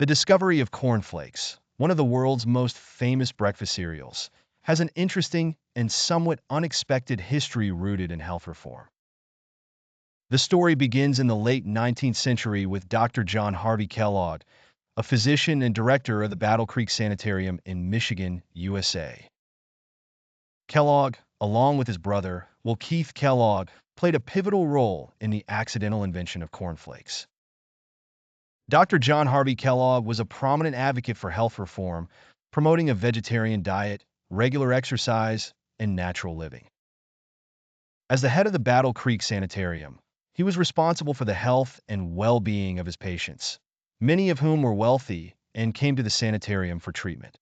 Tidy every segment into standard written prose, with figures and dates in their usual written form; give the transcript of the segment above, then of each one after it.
The discovery of cornflakes, one of the world's most famous breakfast cereals, has an interesting and somewhat unexpected history rooted in health reform. The story begins in the late 19th century with Dr. John Harvey Kellogg, a physician and director of the Battle Creek Sanitarium in Michigan, USA. Kellogg, along with his brother, Keith Kellogg, played a pivotal role in the accidental invention of cornflakes. Dr. John Harvey Kellogg was a prominent advocate for health reform, promoting a vegetarian diet, regular exercise, and natural living. As the head of the Battle Creek Sanitarium, he was responsible for the health and well-being of his patients, many of whom were wealthy and came to the sanitarium for treatment.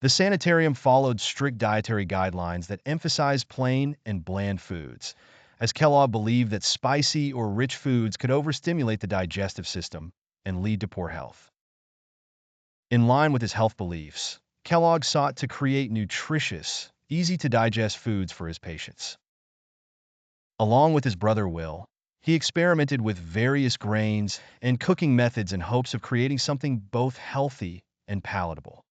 The sanitarium followed strict dietary guidelines that emphasized plain and bland foods, as Kellogg believed that spicy or rich foods could overstimulate the digestive system and lead to poor health. In line with his health beliefs, Kellogg sought to create nutritious, easy-to-digest foods for his patients. Along with his brother Will, he experimented with various grains and cooking methods in hopes of creating something both healthy and palatable.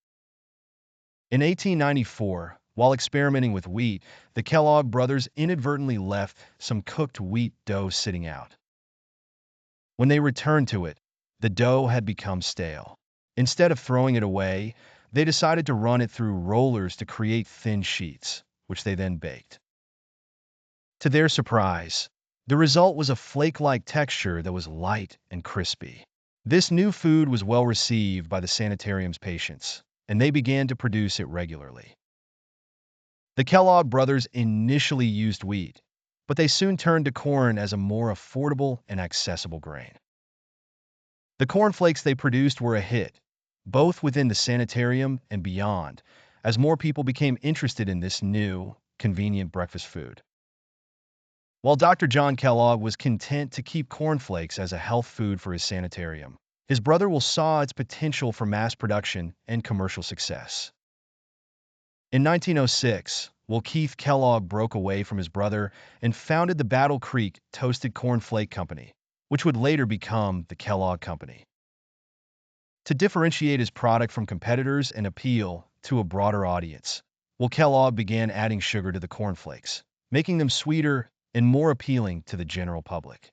In 1894, while experimenting with wheat, the Kellogg brothers inadvertently left some cooked wheat dough sitting out. When they returned to it, the dough had become stale. Instead of throwing it away, they decided to run it through rollers to create thin sheets, which they then baked. To their surprise, the result was a flake-like texture that was light and crispy. This new food was well received by the sanitarium's patients, and they began to produce it regularly. The Kellogg brothers initially used wheat, but they soon turned to corn as a more affordable and accessible grain. The cornflakes they produced were a hit, both within the sanitarium and beyond, as more people became interested in this new, convenient breakfast food. While Dr. John Kellogg was content to keep cornflakes as a health food for his sanitarium, his brother Will saw its potential for mass production and commercial success. In 1906, Keith Kellogg broke away from his brother and founded the Battle Creek Toasted Cornflake Company, which would later become the Kellogg Company. To differentiate his product from competitors and appeal to a broader audience, Kellogg began adding sugar to the cornflakes, making them sweeter and more appealing to the general public.